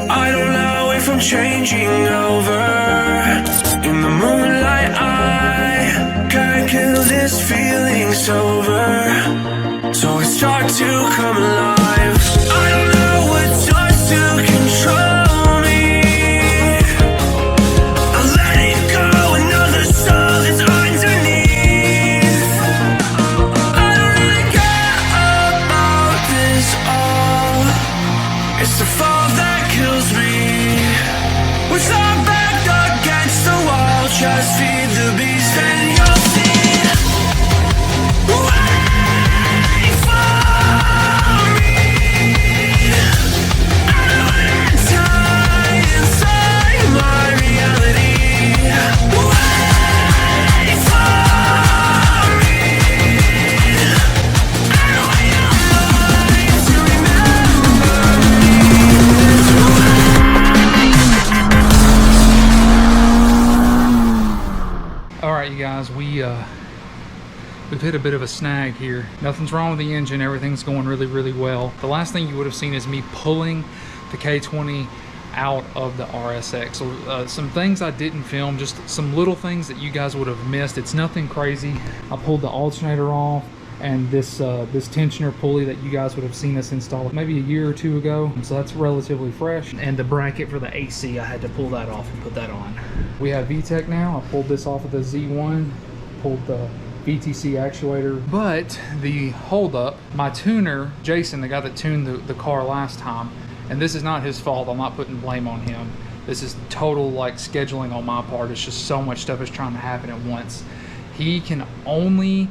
I don't know if I'm changing over. In the moonlight I can't kill this feeling sober. So I start to come alive. I don't know what starts to control me. I let it go, another soul that's underneath. I don't really care about this all. It's the fall that kills me. With our back against the wall, just feed the beast and you'll see. Wait for me. I don't wanna die inside my reality. Wait for me. I don't want your mind to remember me. All right, you guys, we've hit a bit of a snag here. Nothing's wrong with the engine. Everything's going really, really well. The last thing you would have seen is me pulling the K20 out of the RSX. So some things I didn't film, just some little things that you guys would have missed. It's nothing crazy. I pulled the alternator off and this tensioner pulley that you guys would have seen us install maybe a year or two ago. So that's relatively fresh. And the bracket for the AC, I had to pull that off and put that on. We have VTEC now. I pulled this off of the Z1, pulled the VTC actuator, but the holdup, my tuner, Jason, the guy that tuned the car last time, and this is not his fault, I'm not putting blame on him. This is total like scheduling on my part. It's just so much stuff is trying to happen at once. He can only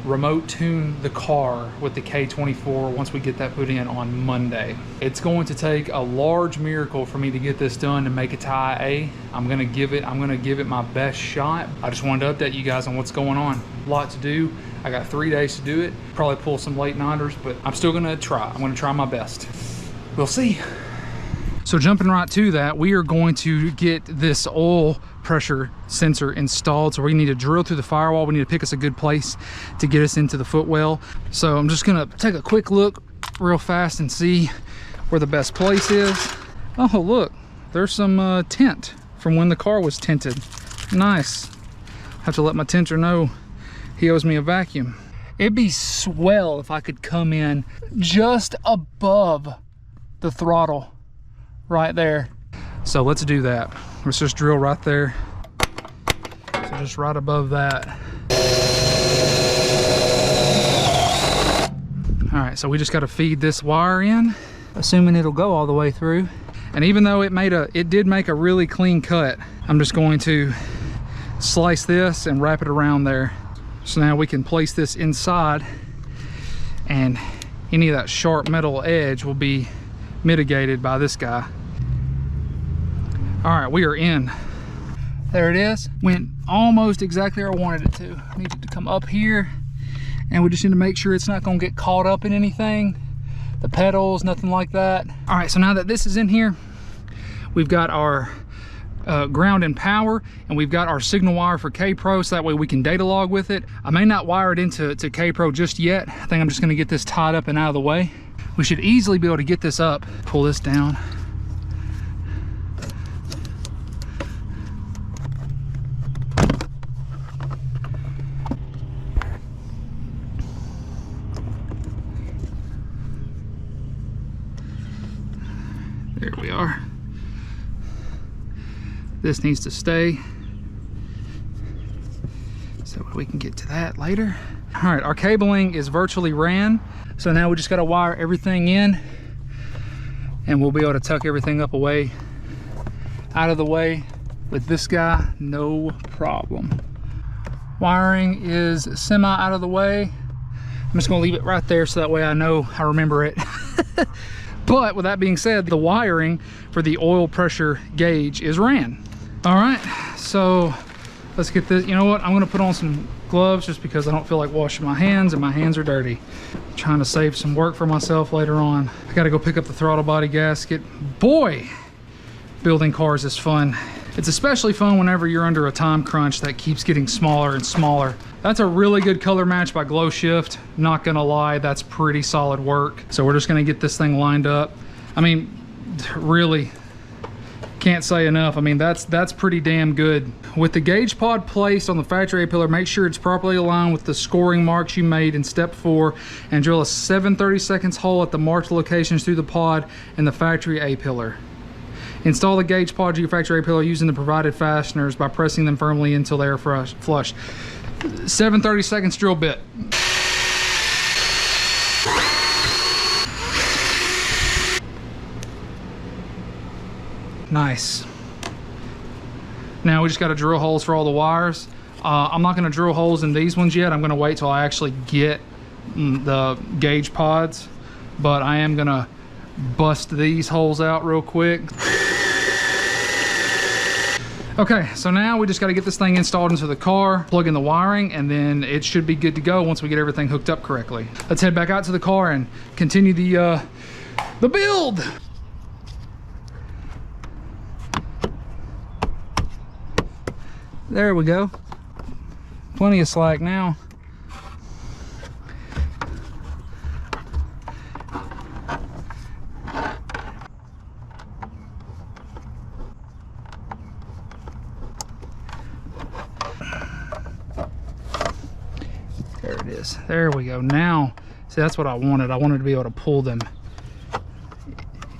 remote tune the car with the K24 once we get that put in on Monday. It's going to take a large miracle for me to get this done and make it to IA. I'm gonna give it my best shot. I just wanted to update you guys on what's going on. A lot to do. I got 3 days to do it. Probably pull some late nighters, but I'm still gonna try. I'm gonna try my best. We'll see. So jumping right to that, we are going to get this oil pressure sensor installed. So we need to drill through the firewall. We need to pick us a good place to get us into the footwell. So I'm just gonna take a quick look real fast and see where the best place is. Oh, look, there's some tint from when the car was tinted. Nice. Have to let my tinter know he owes me a vacuum. It'd be swell if I could come in just above the throttle right there. So let's do that. Let's just drill right there. So just right above that. All right, so we just got to feed this wire in, assuming it'll go all the way through. And even though it did make a really clean cut, I'm just going to slice this and wrap it around there. So now we can place this inside and any of that sharp metal edge will be mitigated by this guy. All right, we are in. There it is. Went almost exactly where I wanted it to. I need it to come up here, and we just need to make sure it's not gonna get caught up in anything. The pedals, nothing like that. All right, so now that this is in here, we've got our ground and power, and we've got our signal wire for K-Pro, so that way we can data log with it. I may not wire it into K-Pro just yet. I think I'm just gonna get this tied up and out of the way. We should easily be able to get this up. Pull this down. There we are. This needs to stay so we can get to that later. All right, our cabling is virtually ran. So now we just got to wire everything in and we'll be able to tuck everything up away, out of the way with this guy, no problem. Wiring is semi out of the way. I'm just gonna leave it right there so that way I know, I remember it. But with that being said, the wiring for the oil pressure gauge is ran. All right, so let's get this. You know what? I'm gonna put on some gloves just because I don't feel like washing my hands and my hands are dirty. I'm trying to save some work for myself later on. I gotta go pick up the throttle body gasket. Boy, building cars is fun. It's especially fun whenever you're under a time crunch that keeps getting smaller and smaller. That's a really good color match by Glow Shift. Not gonna lie, that's pretty solid work. So we're just gonna get this thing lined up. I mean, really, Can't say enough. I mean, that's pretty damn good. With the gauge pod placed on the factory A-pillar, make sure it's properly aligned with the scoring marks you made in step 4 and drill a 7/32 hole at the marked locations through the pod and the factory A-pillar. Install the gauge pod to your factory A-pillar using the provided fasteners by pressing them firmly until they are flush. 7/32 drill bit. Nice. Now we just got to drill holes for all the wires. I'm not going to drill holes in these ones yet. I'm going to wait till I actually get the gauge pods, but I am going to bust these holes out real quick. Okay, so now we just got to get this thing installed into the car, plug in the wiring, and then it should be good to go once we get everything hooked up correctly. Let's head back out to the car and continue the build. There we go. Plenty of slack now. There it is. There we go. Now, see, that's what I wanted. I wanted to be able to pull them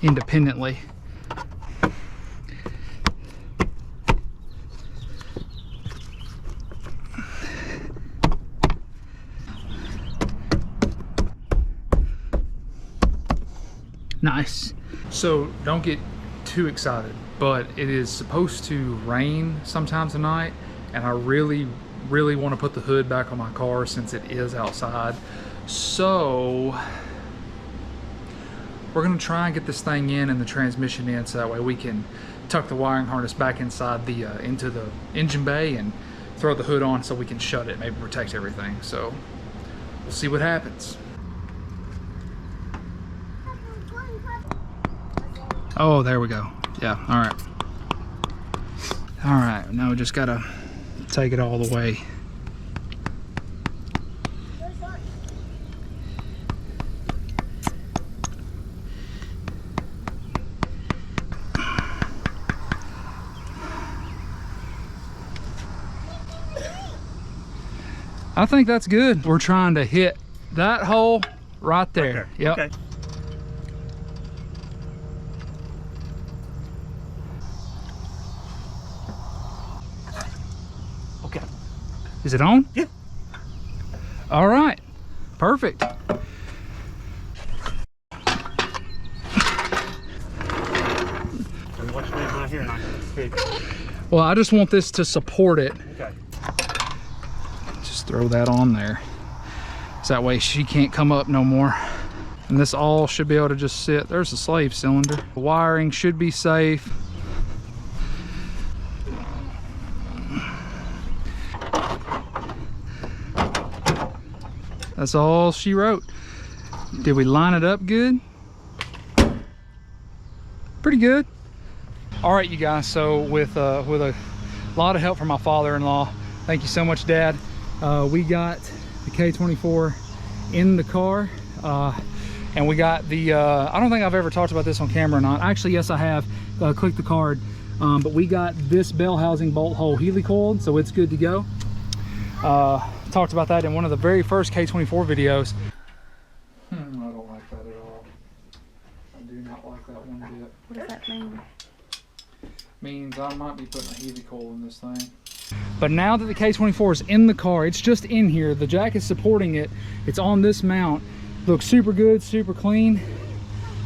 independently. Nice. So don't get too excited, but it is supposed to rain sometime tonight, and I really want to put the hood back on my car since it is outside. So we're gonna try and get this thing in and the transmission in, so that way we can tuck the wiring harness back inside the into the engine bay and throw the hood on so we can shut it, maybe protect everything. So we'll see what happens. Oh, there we go. Yeah, all right. All right, now we just gotta take it all the way. I think that's good. We're trying to hit that hole right there. Yep. Okay. Is it on? Yeah. All right. Perfect. What's right here? Well, I just want this to support it. Okay. Just throw that on there. So that way she can't come up no more. And this all should be able to just sit. There's the slave cylinder. The wiring should be safe. That's all she wrote. Did we line it up good? Pretty good. All right, you guys, so with a lot of help from my father-in-law, thank you so much, Dad, we got the K24 in the car, and we got the I don't think I've ever talked about this on camera or not. Actually, yes, I have. Click the card. But we got this bell housing bolt hole helicoiled, so it's good to go. Talked about that in one of the very first K24 videos. I don't like that at all. I do not like that one bit. What does that mean? Means I might be putting a helicoil in this thing. But now that the K24 is in the car, it's just in here. The jack is supporting it. It's on this mount. Looks super good, super clean.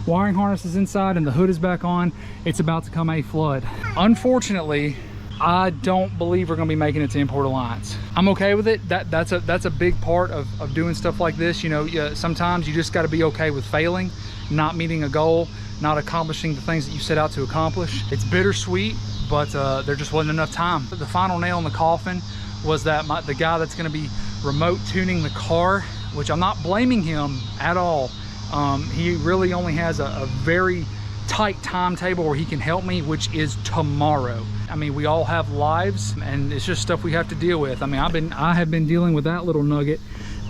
Wiring harness is inside and the hood is back on. It's about to come a flood. Unfortunately, I don't believe we're gonna be making it to Import Alliance. I'm okay with it. That's a big part of doing stuff like this. You know, sometimes you just gotta be okay with failing, not meeting a goal, not accomplishing the things that you set out to accomplish. It's bittersweet, but there just wasn't enough time. The final nail in the coffin was that the guy that's gonna be remote tuning the car, which I'm not blaming him at all. He really only has a very tight timetable where he can help me, which is tomorrow. I mean, we all have lives and it's just stuff we have to deal with. I mean, I have been dealing with that little nugget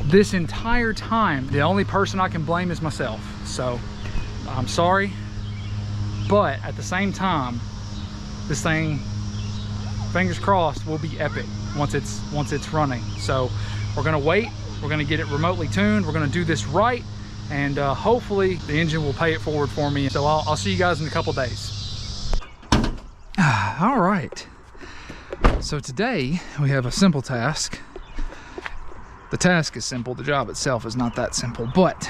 this entire time. The only person I can blame is myself. So I'm sorry, but at the same time, this thing, fingers crossed, will be epic once it's running. So we're gonna wait, we're gonna get it remotely tuned, we're gonna do this right, and hopefully the engine will pay it forward for me. So I'll see you guys in a couple days. All right, so today we have a simple task. The task is simple, the job itself is not that simple, but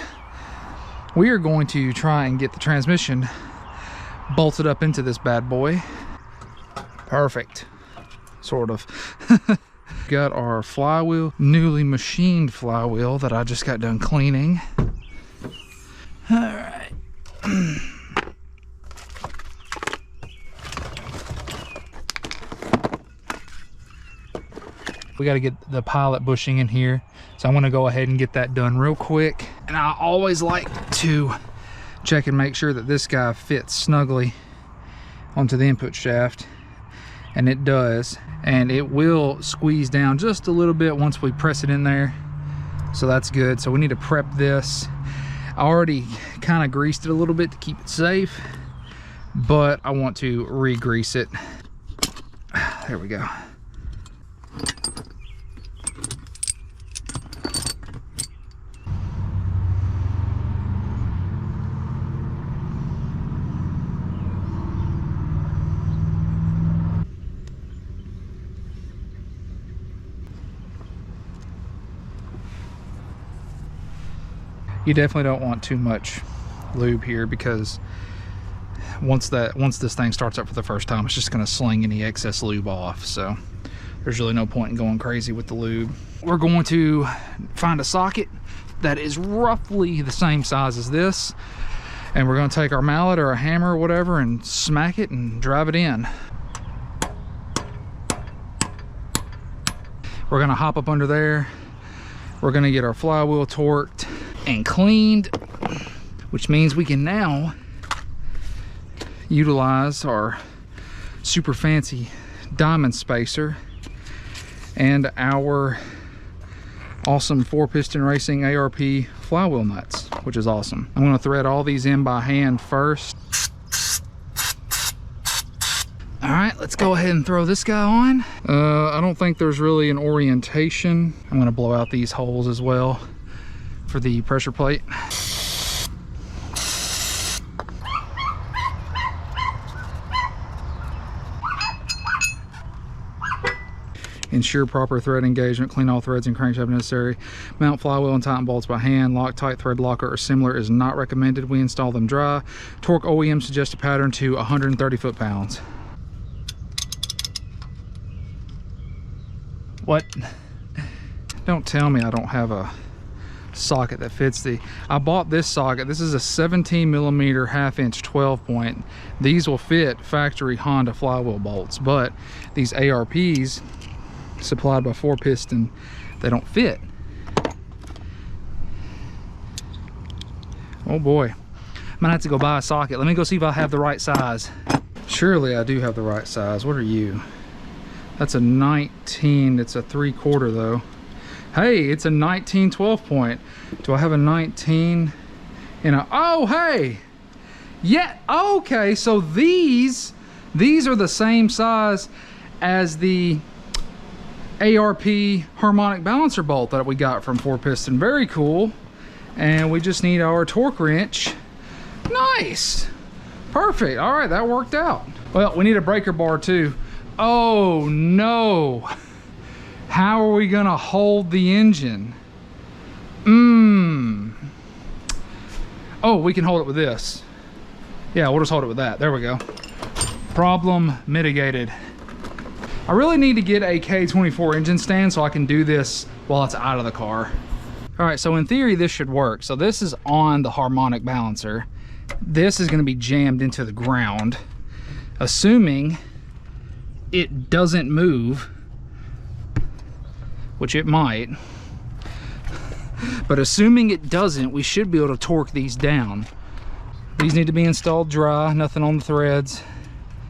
we are going to try and get the transmission bolted up into this bad boy. Perfect, sort of. Got our flywheel, newly machined flywheel that I just got done cleaning. All right. We got to get the pilot bushing in here, so I'm going to go ahead and get that done real quick. And I always like to check and make sure that this guy fits snugly onto the input shaft, and it does, and it will squeeze down just a little bit once we press it in there, so that's good. So we need to prep this. I already kind of greased it a little bit to keep it safe, but I want to re-grease it. There we go. You definitely don't want too much lube here, because once this thing starts up for the first time, it's just going to sling any excess lube off. So there's really no point in going crazy with the lube. We're going to find a socket that is roughly the same size as this, and we're going to take our mallet or a hammer or whatever and smack it and drive it in. We're going to hop up under there. We're going to get our flywheel torqued and cleaned, which means we can now utilize our super fancy diamond spacer and our awesome 4-piston racing ARP flywheel nuts, which is awesome. I'm going to thread all these in by hand first. All right, let's go ahead and throw this guy on. I don't think there's really an orientation. I'm going to blow out these holes as well for the pressure plate. Ensure proper thread engagement, clean all threads and crankshaft if necessary. Mount flywheel and tighten bolts by hand. Loctite, thread locker, or similar is not recommended. We install them dry. Torque OEM suggested pattern to 130 foot-pounds. What? Don't tell me I don't have a socket that fits the... I bought this socket. This is a 17 millimeter 1/2-inch 12 point. These will fit factory Honda flywheel bolts, but these ARPs supplied by 4-piston, they don't fit. Oh boy, I'm gonna have to go buy a socket. Let me go see if I have the right size. Surely I do have the right size. What are you? That's a 19. It's a 3/4 though. Hey, it's a 19 12 point. Do I have a 19 in a... Oh, hey! Yeah, okay, so these are the same size as the ARP harmonic balancer bolt that we got from 4-piston. Very cool. And we just need our torque wrench. Nice. Perfect. All right, that worked out. Well, we need a breaker bar too. Oh, no. How are we gonna hold the engine? Oh, we can hold it with this. Yeah, we'll just hold it with that. There we go. Problem mitigated. I really need to get a K24 engine stand so I can do this while it's out of the car. All right, so in theory, this should work. So this is on the harmonic balancer. This is gonna be jammed into the ground, assuming it doesn't move, which it might. But assuming it doesn't, we should be able to torque these down. These need to be installed dry, nothing on the threads,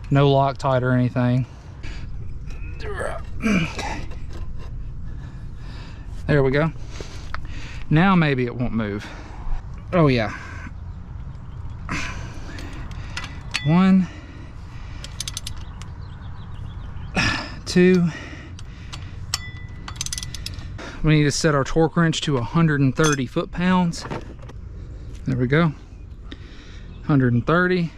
no Loctite or anything. Okay. There we go. Now maybe it won't move. Oh yeah. 1, 2. We need to set our torque wrench to 130 foot-pounds. There we go. 130.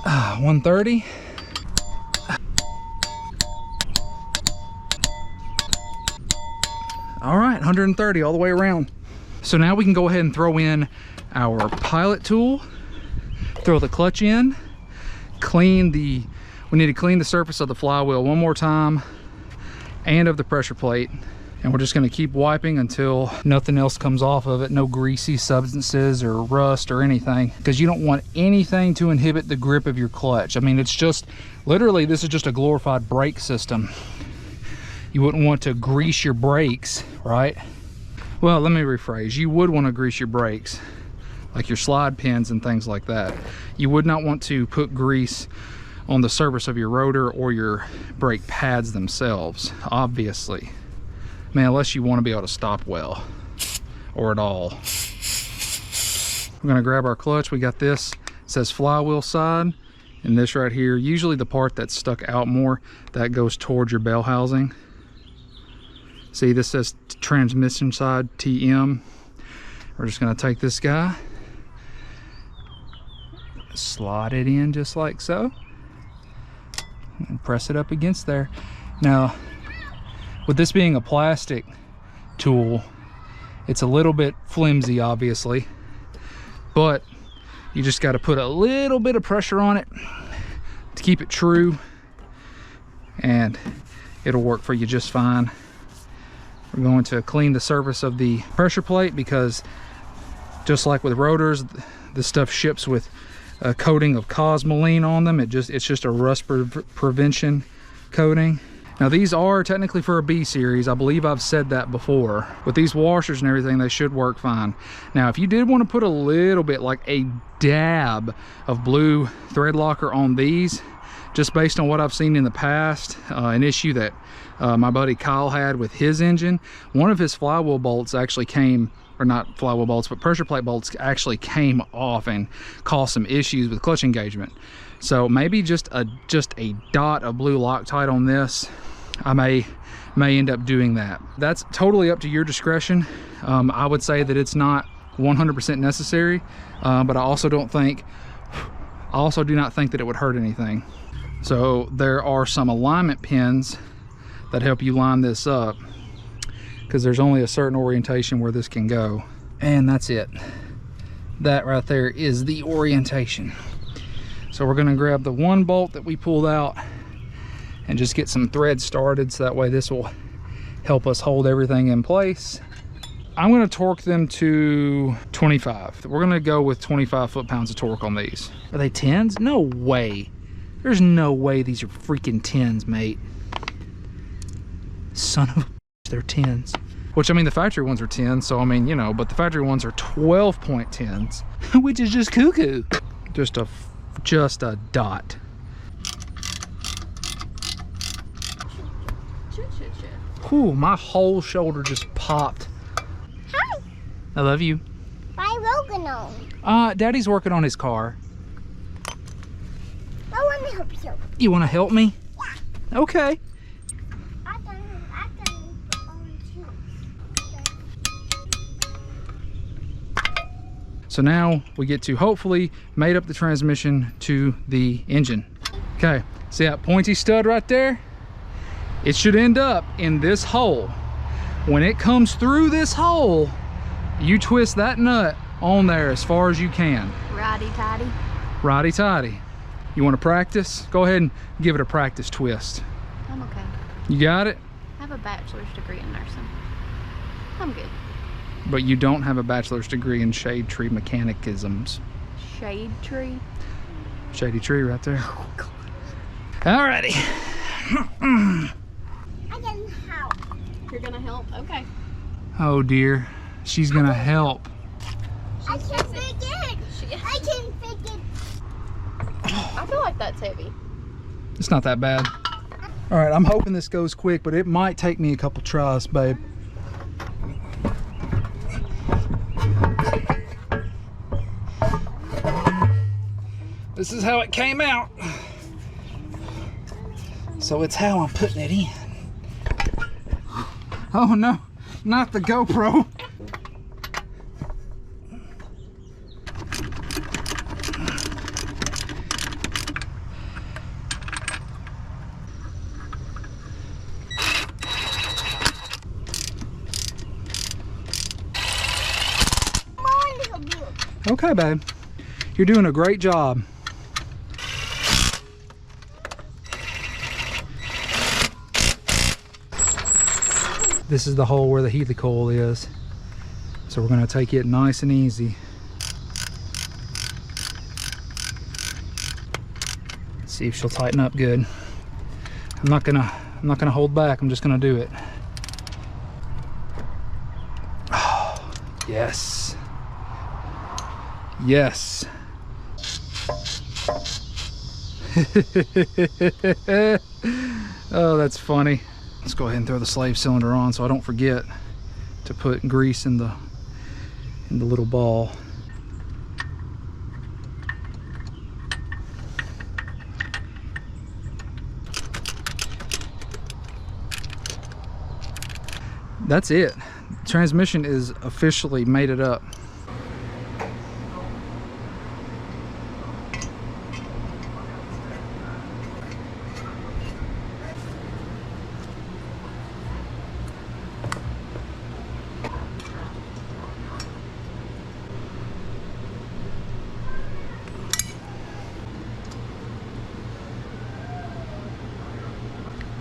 130. All right, 130 all the way around. So now we can go ahead and throw in our pilot tool, throw the clutch in, we need to clean the surface of the flywheel one more time and of the pressure plate. And we're just going to keep wiping until nothing else comes off of it, no greasy substances or rust or anything, because you don't want anything to inhibit the grip of your clutch. I mean, it's just, literally, this is just a glorified brake system. You wouldn't want to grease your brakes, right? Well, let me rephrase. You would want to grease your brakes, like your slide pins and things like that. You would not want to put grease on the surface of your rotor or your brake pads themselves, obviously. Man, unless you want to be able to stop well or at all. We're going to grab our clutch. We got this, it says flywheel side, and this right here, usually the part that's stuck out more, that goes towards your bell housing. See, this says transmission side TM. We're just going to take this guy, slide it in just like so, and press it up against there. Now, with this being a plastic tool, it's a little bit flimsy, obviously, but you just got to put a little bit of pressure on it to keep it true, and it'll work for you just fine. We're going to clean the surface of the pressure plate because, just like with rotors, this stuff ships with a coating of Cosmoline on them. It's just a rust prevention coating. Now, these are technically for a B series. I believe I've said that before. With these washers and everything, they should work fine. Now, if you did want to put a little bit, like a dab of blue thread locker on these, just based on what I've seen in the past, an issue that my buddy Kyle had with his engine, one of his flywheel bolts actually came, or not flywheel bolts, but pressure plate bolts actually came off and caused some issues with clutch engagement. So maybe just a dot of blue Loctite on this. I may end up doing that. That's totally up to your discretion. I would say that it's not 100% necessary, but I also do not think that it would hurt anything. So there are some alignment pins that help you line this up, because there's only a certain orientation where this can go, and that's it. That right there is the orientation. So we're going to grab the one bolt that we pulled out and just get some threads started, so that way this will help us hold everything in place. I'm going to torque them to 25. We're going to go with 25 foot-pounds of torque on these. Are they 10s? No way. There's no way these are freaking 10s, mate. Son of a bitch, they're 10s. Which, I mean, the factory ones are 10s, so I mean, you know, but the factory ones are 12.10s, which is just cuckoo. Just a dot. Whew, my whole shoulder just popped. Hi. I love you. Why working on? Daddy's working on his car. I want to help you. You want to help me? Yeah. Okay. I can too. So now we get to hopefully mate up the transmission to the engine. Okay, see that pointy stud right there? It should end up in this hole. When it comes through this hole, you twist that nut on there as far as you can. Righty-tighty. Righty-tighty. You want to practice? Go ahead and give it a practice twist. I'm okay. You got it? I have a bachelor's degree in nursing. I'm good. But you don't have a bachelor's degree in shade tree mechanicisms. Shade tree? Shady tree right there. Oh, God. Alrighty. I can help. You're gonna help? Okay. Oh dear. She's gonna help. I can fix it. I can fix it. I feel like that's heavy. It's not that bad. Alright, I'm hoping this goes quick, but it might take me a couple tries, babe. This is how it came out. So it's how I'm putting it in. Oh no, not the GoPro. Okay, babe. You're doing a great job. This is the hole where the helicoil is. So we're going to take it nice and easy. See if she'll tighten up good. I'm not gonna hold back. I'm just gonna do it. Oh, yes. Yes. Oh, that's funny. Let's go ahead and throw the slave cylinder on so I don't forget to put grease in the little ball. That's it. Transmission is officially made it up.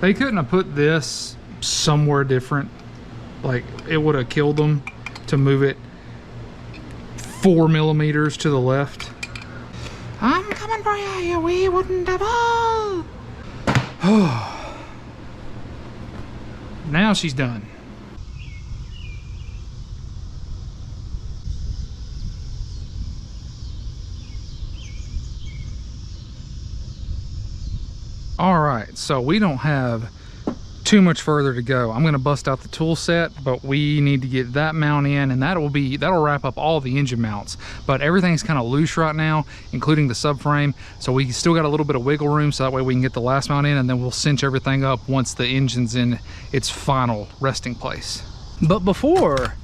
They couldn't have put this somewhere different. Like, it would have killed them to move it 4 millimeters to the left. I'm coming for you, you wee wooden devil. Now she's done. All right, so we don't have too much further to go. I'm going to bust out the tool set, but we need to get that mount in, and that'll wrap up all the engine mounts. But everything's kind of loose right now, including the subframe, so we still got a little bit of wiggle room, so that way we can get the last mount in, and then we'll cinch everything up once the engine's in its final resting place. But before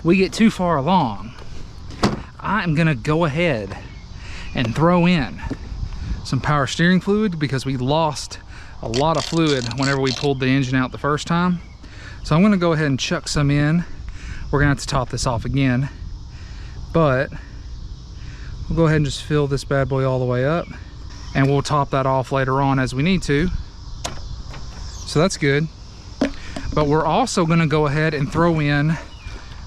we get too far along, I'm going to go ahead and throw in some power steering fluid, because we lost a lot of fluid whenever we pulled the engine out the first time. So I'm going to go ahead and chuck some in. We're going to have to top this off again, but we'll go ahead and just fill this bad boy all the way up, and we'll top that off later on as we need to. So that's good. But we're also going to go ahead and throw in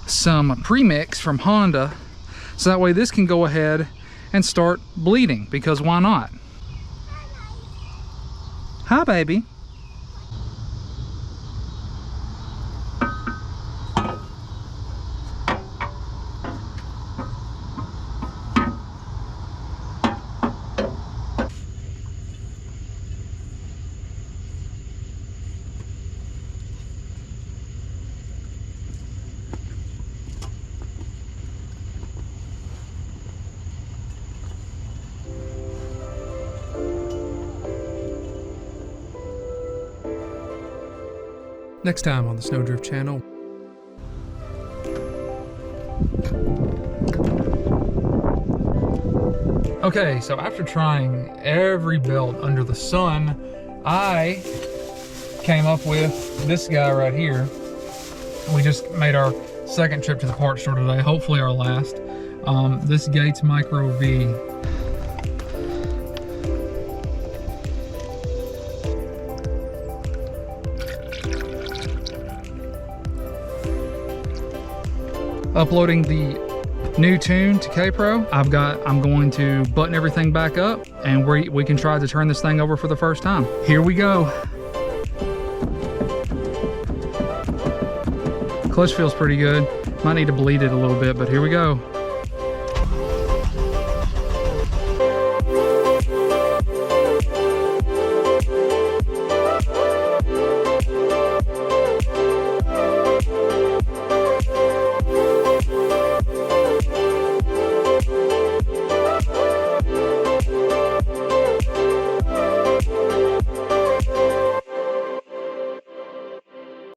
some premix from Honda, so that way this can go ahead and start bleeding, because why not? Hi, baby. Next time on the Snowdrift channel. Okay, so after trying every belt under the sun, I came up with this guy right here. We just made our second trip to the parts store today, hopefully our last. This Gates Micro V. Uploading the new tune to K-Pro. I'm going to button everything back up, and we can try to turn this thing over for the first time. Here we go. Clutch feels pretty good. Might need to bleed it a little bit, but here we go.